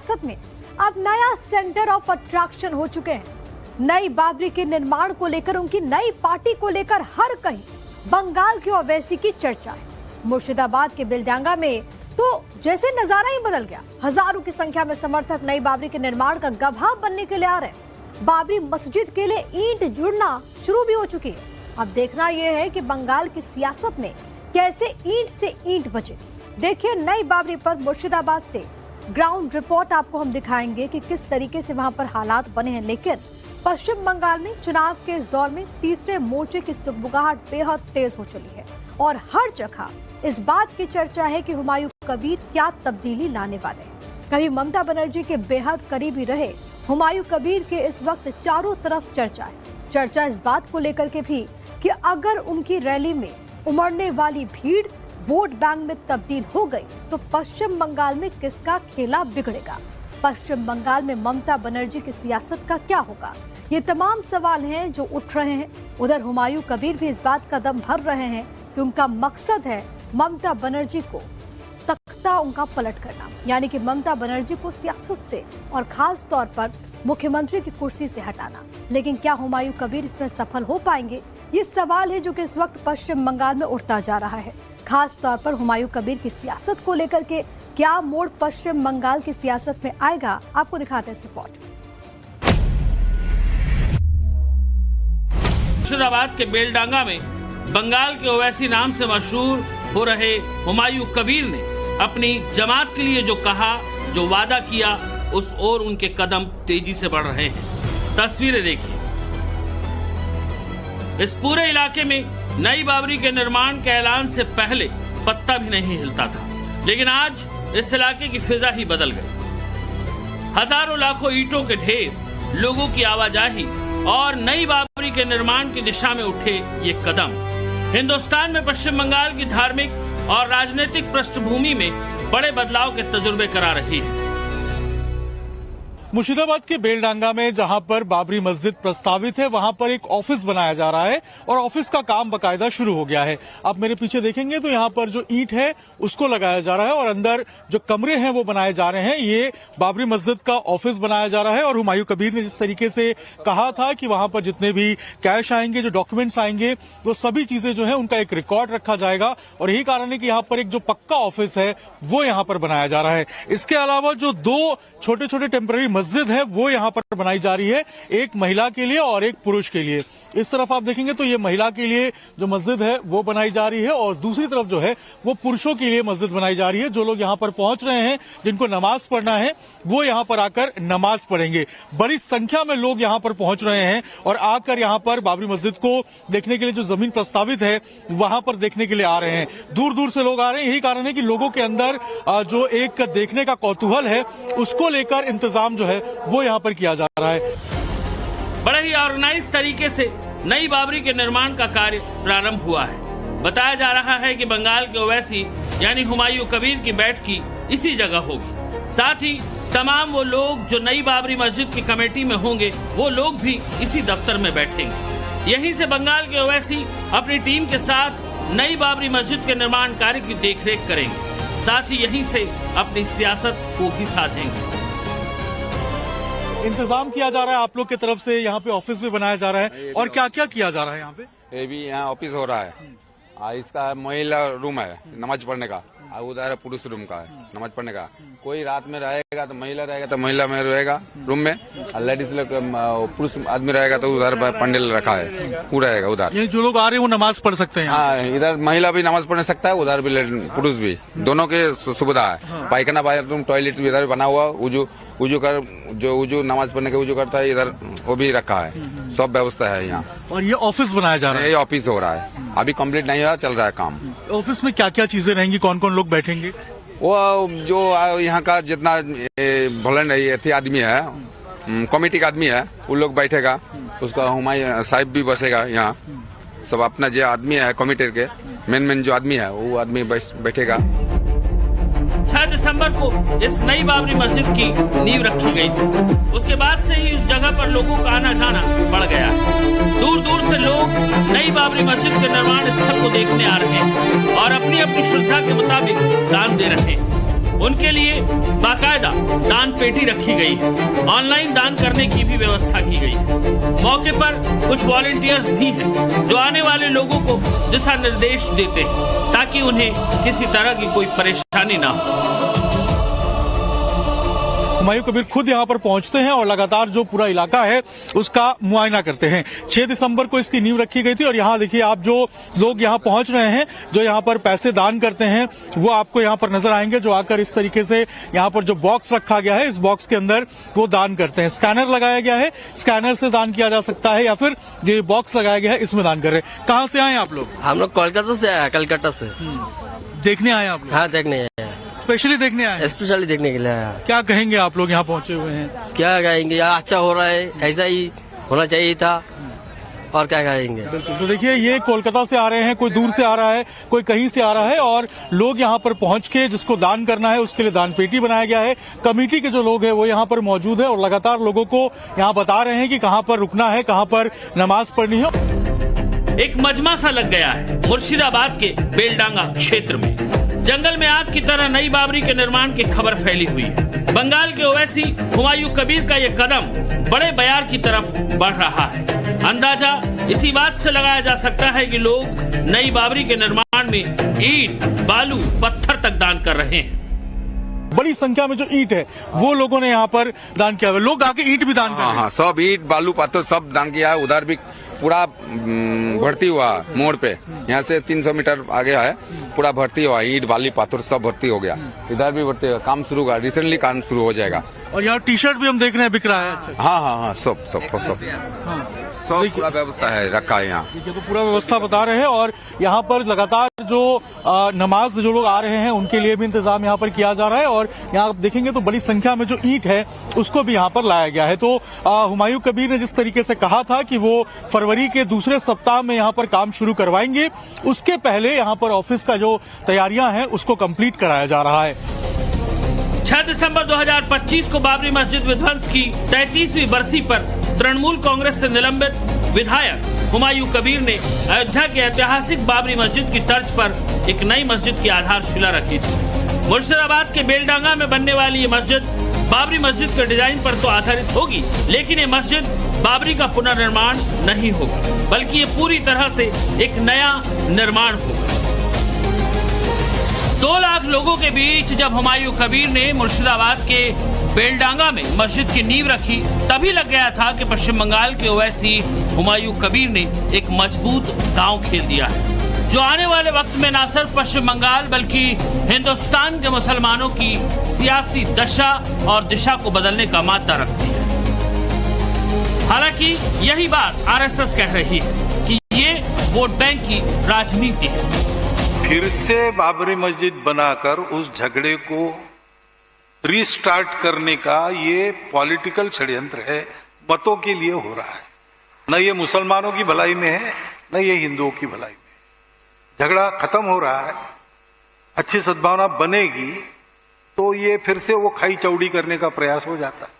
सियासत में अब नया सेंटर ऑफ अट्रैक्शन हो चुके हैं। नई बाबरी के निर्माण को लेकर, उनकी नई पार्टी को लेकर हर कहीं बंगाल की ओवैसी की चर्चा है। मुर्शिदाबाद के बेलडांगा में तो जैसे नजारा ही बदल गया। हजारों की संख्या में समर्थक नई बाबरी के निर्माण का गवाह बनने के लिए आ रहे हैं। बाबरी मस्जिद के लिए ईंट जुड़ना शुरू भी हो चुकी है। अब देखना यह है कि बंगाल की सियासत में कैसे ईंट से ईंट बचे। देखिए नई बाबरी पर मुर्शिदाबाद से ग्राउंड रिपोर्ट आपको हम दिखाएंगे कि किस तरीके से वहां पर हालात बने हैं। लेकिन पश्चिम बंगाल में चुनाव के इस दौर में तीसरे मोर्चे की सुगबुगाहट बेहद तेज हो चली है और हर जगह इस बात की चर्चा है कि हुमायूं कबीर क्या तब्दीली लाने वाले हैं। कभी ममता बनर्जी के बेहद करीबी रहे हुमायूं कबीर के इस वक्त चारों तरफ चर्चा है। चर्चा इस बात को लेकर के भी कि अगर उनकी रैली में उमड़ने वाली भीड़ वोट बैंक में तब्दील हो गई तो पश्चिम बंगाल में किसका खेला बिगड़ेगा। पश्चिम बंगाल में ममता बनर्जी की सियासत का क्या होगा, ये तमाम सवाल हैं जो उठ रहे हैं। उधर हुमायूं कबीर भी इस बात का दम भर रहे हैं कि उनका मकसद है ममता बनर्जी को तख्ता उनका पलट करना, यानी कि ममता बनर्जी को सियासत से और खास तौर पर मुख्यमंत्री की कुर्सी से हटाना। लेकिन क्या हुमायूं कबीर इसमें सफल हो पाएंगे, ये सवाल है जो कि इस वक्त पश्चिम बंगाल में उठता जा रहा है। खास तौर पर हुमायूं कबीर की सियासत को लेकर के क्या मोड़ पश्चिम बंगाल की सियासत में आएगा, आपको दिखाते हैं रिपोर्ट। मुर्शिदाबाद के बेलडांगा में बंगाल के ओवैसी नाम से मशहूर हो रहे हुमायूं कबीर ने अपनी जमात के लिए जो कहा, जो वादा किया, उस ओर उनके कदम तेजी से बढ़ रहे हैं। तस्वीरें देखिए। इस पूरे इलाके में नई बाबरी के निर्माण के ऐलान से पहले पत्ता भी नहीं हिलता था, लेकिन आज इस इलाके की फिजा ही बदल गई। हजारों लाखों ईंटों के ढेर, लोगों की आवाजाही और नई बाबरी के निर्माण की दिशा में उठे ये कदम हिंदुस्तान में पश्चिम बंगाल की धार्मिक और राजनीतिक पृष्ठभूमि में बड़े बदलाव के तजुर्बे करा रही है। मुर्शिदाबाद के बेलडांगा में जहां पर बाबरी मस्जिद प्रस्तावित है, वहां पर एक ऑफिस बनाया जा रहा है और ऑफिस का काम बकायदा शुरू हो गया है। आप मेरे पीछे देखेंगे तो यहां पर जो ईंट है उसको लगाया जा रहा है और अंदर जो कमरे हैं वो बनाए जा रहे हैं। ये बाबरी मस्जिद का ऑफिस बनाया जा रहा है और हुमायूं कबीर ने जिस तरीके से कहा था कि वहां पर जितने भी कैश आएंगे, जो डॉक्यूमेंट्स आएंगे, वो सभी चीजें जो है उनका एक रिकॉर्ड रखा जाएगा और यही कारण है कि यहाँ पर एक जो पक्का ऑफिस है वो यहाँ पर बनाया जा रहा है। इसके अलावा जो दो छोटे छोटे टेम्पररी मस्जिद है वो यहां पर बनाई जा रही है, एक महिला के लिए और एक पुरुष के लिए। इस तरफ आप देखेंगे तो ये महिला के लिए जो मस्जिद है वो बनाई जा रही है और दूसरी तरफ जो है वो पुरुषों के लिए मस्जिद बनाई जा रही है। जो लोग यहां पर पहुंच रहे हैं, जिनको नमाज पढ़ना है, वो यहां पर आकर नमाज पढ़ेंगे। बड़ी संख्या में लोग यहां पर पहुंच रहे हैं और आकर यहां पर बाबरी मस्जिद को देखने के लिए, जो जमीन प्रस्तावित है वहां पर देखने के लिए आ रहे हैं। दूर दूर से लोग आ रहे हैं। यही कारण है कि लोगों के अंदर जो एक देखने का कौतूहल है उसको लेकर इंतजाम जो है वो यहाँ पर किया जा रहा है। बड़े ही ऑर्गेनाइज तरीके से नई बाबरी के निर्माण का कार्य प्रारंभ हुआ है। बताया जा रहा है कि बंगाल के ओवैसी यानी हुमायूं कबीर की बैठकी इसी जगह होगी। साथ ही तमाम वो लोग जो नई बाबरी मस्जिद की कमेटी में होंगे, वो लोग भी इसी दफ्तर में बैठेंगे। यहीं से बंगाल के ओवैसी अपनी टीम के साथ नई बाबरी मस्जिद के निर्माण कार्य की देखरेख करेंगे। साथ ही यहीं से अपनी सियासत को भी साधेंगे। इंतजाम किया जा रहा है आप लोग की तरफ से, यहाँ पे ऑफिस भी बनाया जा रहा है और क्या क्या किया जा रहा है यहाँ पे? ये भी यहाँ ऑफिस हो रहा है। इसका महिला रूम है नमाज पढ़ने का, उधर पुरुष रूम का है नमाज पढ़ने का। कोई रात में रहेगा तो महिला रहेगा तो महिला में रहेगा रूम में, और लेडीज लोग पुरुष आदमी रहेगा तो उधर पंडिल रखा है, वो रहेगा उधर। ये जो लोग आ रहे हैं वो नमाज पढ़ सकते हैं? हाँ, इधर महिला भी नमाज पढ़ सकता है, उधर भी पुरुष भी, दोनों के सुविधा है। पायखाना बाथरूम टॉयलेट भी इधर बना हुआ, उजू कर जो उजू नमाज पढ़ने के उजू करता है इधर वो भी रखा है, सब व्यवस्था है यहाँ। और ये ऑफिस बनाया जा रहा है? ये ऑफिस हो रहा है, अभी कंप्लीट नहीं हुआ, चल रहा है काम। ऑफिस में क्या क्या चीजें रहेंगी, कौन कौन लोग बैठेंगे? वो जो यहाँ का जितना वॉलंटियर आदमी है, कमेटी का आदमी है, वो लोग बैठेगा। उसका हुमायूं साहिब भी बसेगा यहाँ। सब अपना जो आदमी है कमेटी के मेन जो आदमी है वो आदमी बैठेगा। 6 दिसंबर को इस नई बाबरी मस्जिद की नींव रखी गई थी। उसके बाद से ही उस जगह पर लोगों का आना जाना बढ़ गया। दूर दूर से लोग नई बाबरी मस्जिद के निर्माण स्थल को देखने आ रहे हैं और अपनी अपनी श्रद्धा के मुताबिक दान दे रहे हैं। उनके लिए बाकायदा दान पेटी रखी गई है। ऑनलाइन दान करने की भी व्यवस्था की गई है। मौके पर कुछ वॉलंटियर्स भी हैं जो आने वाले लोगों को दिशा निर्देश देते हैं ताकि उन्हें किसी तरह की कोई परेशानी ना हो। हुमायूं कबीर खुद यहाँ पर पहुंचते हैं और लगातार जो पूरा इलाका है उसका मुआयना करते हैं। 6 दिसंबर को इसकी नींव रखी गई थी और यहाँ देखिए आप जो लोग यहाँ पहुंच रहे हैं, जो यहाँ पर पैसे दान करते हैं, वो आपको यहाँ पर नजर आएंगे, जो आकर इस तरीके से यहाँ पर जो बॉक्स रखा गया है, इस बॉक्स के अंदर वो दान करते हैं। स्कैनर लगाया गया है, स्कैनर से दान किया जा सकता है या फिर जो बॉक्स लगाया गया है इसमें दान कर रहे हैं। कहाँ से आए आप लोग? हम लोग कोलकाता से आए, कलकत्ता से। देखने आए आप लोग? हाँ, देखने आए, स्पेशली देखने आए? स्पेशली देखने के लिए आया। क्या कहेंगे आप लोग यहाँ पहुंचे हुए हैं? क्या कहेंगे यार, अच्छा हो रहा है, ऐसा ही होना चाहिए था, और क्या कहेंगे। बिल्कुल। तो देखिए ये कोलकाता से आ रहे हैं, कोई दूर से आ रहा है, कोई कहीं से आ रहा है और लोग यहाँ पर पहुंच के जिसको दान करना है उसके लिए दान पेटी बनाया गया है। कमेटी के जो लोग हैं वो यहाँ पर मौजूद है और लगातार लोगों को यहाँ बता रहे हैं कि कहाँ पर रुकना है, कहाँ पर नमाज पढ़नी है। एक मजमा सा लग गया है मुर्शिदाबाद के बेलडांगा क्षेत्र में। जंगल में आग की तरह नई बाबरी के निर्माण की खबर फैली हुई है। बंगाल के ओवैसी हुमायूं कबीर का ये कदम बड़े बयार की तरफ बढ़ रहा है। अंदाजा इसी बात से लगाया जा सकता है कि लोग नई बाबरी के निर्माण में ईंट, बालू, पत्थर तक दान कर रहे हैं। बड़ी संख्या में जो ईंट है वो लोगों ने यहाँ पर दान किया हुआ। लोग आके ईंट भी दान कर रहे हैं। हाँ, सब ईंट, बालू, पत्थर सब दान किया है। उधर भी पूरा भर्ती हुआ मोड़ पे, यहाँ से 300 मीटर आगे है, पूरा भर्ती हुआ, ईंट, बाली, पत्थर सब भर्ती हो गया। इधर भी भर्ती हुआ, काम शुरू हुआ, रिसेंटली काम शुरू हो जाएगा। और यहाँ टी शर्ट भी हम देख रहे हैं बिक रहा है। अच्छा। हाँ, सब पूरा व्यवस्था है, रखा है यहाँ। ठीक है, तो पूरा व्यवस्था बता रहे हैं और यहाँ पर लगातार जो नमाज जो लोग आ रहे हैं उनके लिए भी इंतजाम यहाँ पर किया जा रहा है और यहाँ आप देखेंगे तो बड़ी संख्या में जो ईंट है उसको भी यहाँ पर लाया गया है। तो हुमायूं कबीर ने जिस तरीके से कहा था कि वो फरवरी के दूसरे सप्ताह में यहाँ पर काम शुरू करवाएंगे, उसके पहले यहाँ पर ऑफिस का जो तैयारियां हैं उसको कंप्लीट कराया जा रहा है। 6 दिसंबर 2025 को बाबरी मस्जिद विध्वंस की 33वीं बरसी पर तृणमूल कांग्रेस से निलंबित विधायक हुमायूं कबीर ने अयोध्या के ऐतिहासिक बाबरी मस्जिद की तर्ज पर एक नई मस्जिद की आधारशिला रखी थी। मुर्शिदाबाद के बेलडांगा में बनने वाली ये मस्जिद बाबरी मस्जिद के डिजाइन पर तो आधारित होगी, लेकिन ये मस्जिद बाबरी का पुनर्निर्माण नहीं होगा, बल्कि ये पूरी तरह से एक नया निर्माण होगा। 2 लाख लोगों के बीच जब हुमायूं कबीर ने मुर्शिदाबाद के बेलडांगा में मस्जिद की नींव रखी, तभी लग गया था कि पश्चिम बंगाल के ओवैसी हुमायूं कबीर ने एक मजबूत दांव खेल दिया है, जो आने वाले वक्त में न सिर्फ पश्चिम बंगाल बल्कि हिंदुस्तान के मुसलमानों की सियासी दशा और दिशा को बदलने का मादा रखती है। हालांकि यही बात आरएसएस कह रही है कि ये वोट बैंक की राजनीति है। फिर से बाबरी मस्जिद बनाकर उस झगड़े को रीस्टार्ट करने का ये पॉलिटिकल षड्यंत्र है, मतों के लिए हो रहा है। न ये मुसलमानों की भलाई में है, न ये हिंदुओं की भलाई में। झगड़ा खत्म हो रहा है, अच्छी सद्भावना बनेगी तो ये फिर से वो खाई चौड़ी करने का प्रयास हो जाता है।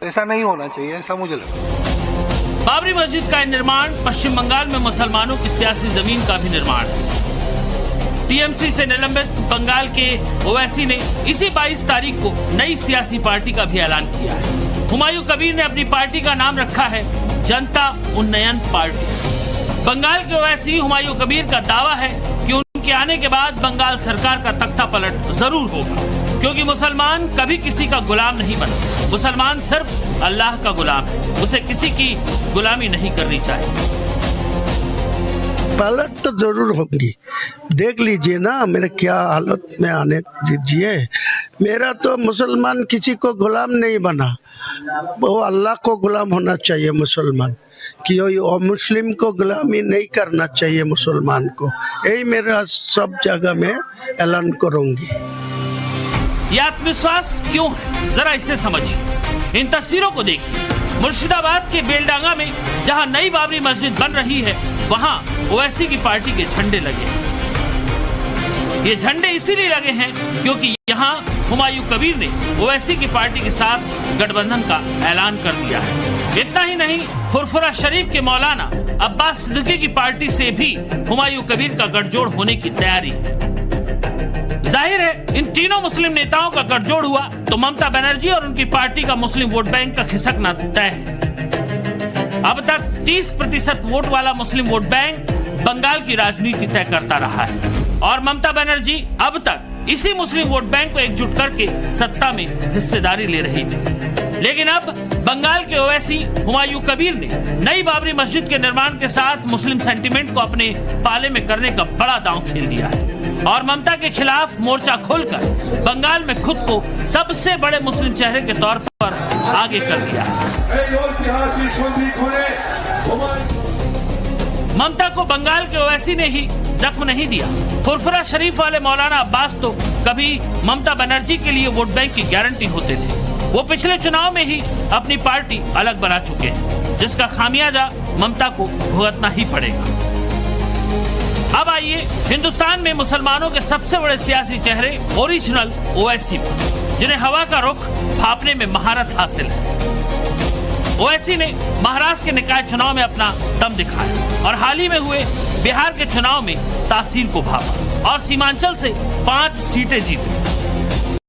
ऐसा नहीं होना चाहिए, ऐसा मुझे लगता है। बाबरी मस्जिद का निर्माण पश्चिम बंगाल में मुसलमानों की सियासी जमीन का भी निर्माण है। टीएमसी से निलंबित बंगाल के ओवैसी ने इसी 22 तारीख को नई सियासी पार्टी का भी ऐलान किया है। हुमायूं कबीर ने अपनी पार्टी का नाम रखा है जनता उन्नयन पार्टी। बंगाल के ओवैसी हुमायूं कबीर का दावा है कि उनके आने के बाद बंगाल सरकार का तख्ता पलट जरूर होगा, क्योंकि मुसलमान कभी किसी का गुलाम नहीं बना। मुसलमान सिर्फ अल्लाह का गुलाम है, उसे किसी की गुलामी नहीं करनी चाहिए। पलट तो जरूर होगी, देख लीजिए ना मेरे क्या हालत में आने दीजिए। मेरा तो मुसलमान किसी को गुलाम नहीं बना, वो अल्लाह को गुलाम होना चाहिए मुसलमान, कि मुस्लिम को गुलामी नहीं करना चाहिए मुसलमान को। यही मेरा सब जगह में ऐलान करूंगी। ये आत्मविश्वास क्यों है, जरा इसे समझिए। इन तस्वीरों को देखिए। मुर्शिदाबाद के बेलडांगा में जहां नई बाबरी मस्जिद बन रही है, वहां ओवैसी की पार्टी के झंडे लगे हैं। ये झंडे इसीलिए लगे हैं क्योंकि यहां हुमायूं कबीर ने ओवैसी की पार्टी के साथ गठबंधन का ऐलान कर दिया है। इतना ही नहीं, फुरफुरा शरीफ के मौलाना अब्बास सिद्दीकी की पार्टी से भी हुमायूं कबीर का गठजोड़ होने की तैयारी है। जाहिर है इन तीनों मुस्लिम नेताओं का गठजोड़ हुआ तो ममता बनर्जी और उनकी पार्टी का मुस्लिम वोट बैंक का खिसकना तय है। अब तक 30% वोट वाला मुस्लिम वोट बैंक बंगाल की राजनीति तय करता रहा है और ममता बनर्जी अब तक इसी मुस्लिम वोट बैंक को एकजुट करके सत्ता में हिस्सेदारी ले रही थी। लेकिन अब बंगाल के ओवैसी हुमायूं कबीर ने नई बाबरी मस्जिद के निर्माण के साथ मुस्लिम सेंटीमेंट को अपने पाले में करने का बड़ा दांव खेल दिया है और ममता के खिलाफ मोर्चा खोलकर बंगाल में खुद को सबसे बड़े मुस्लिम चेहरे के तौर पर आगे कर दिया है। ममता को बंगाल के ओवैसी ने ही जख्म नहीं दिया। फुरफुरा शरीफ वाले मौलाना अब्बास तो कभी ममता बनर्जी के लिए वोट बैंक की गारंटी होते थे। वो पिछले चुनाव में ही अपनी पार्टी अलग बना चुके हैं, जिसका खामियाजा ममता को भुगतना ही पड़ेगा। अब आइए हिंदुस्तान में मुसलमानों के सबसे बड़े सियासी चेहरे ओरिजिनल ओवैसी पर, जिन्हें हवा का रुख भांपने में महारत हासिल है। ओवैसी ने महाराष्ट्र के निकाय चुनाव में अपना दम दिखाया और हाल ही में हुए बिहार के चुनाव में तासीर को भापा और सीमांचल से 5 सीटें जीती।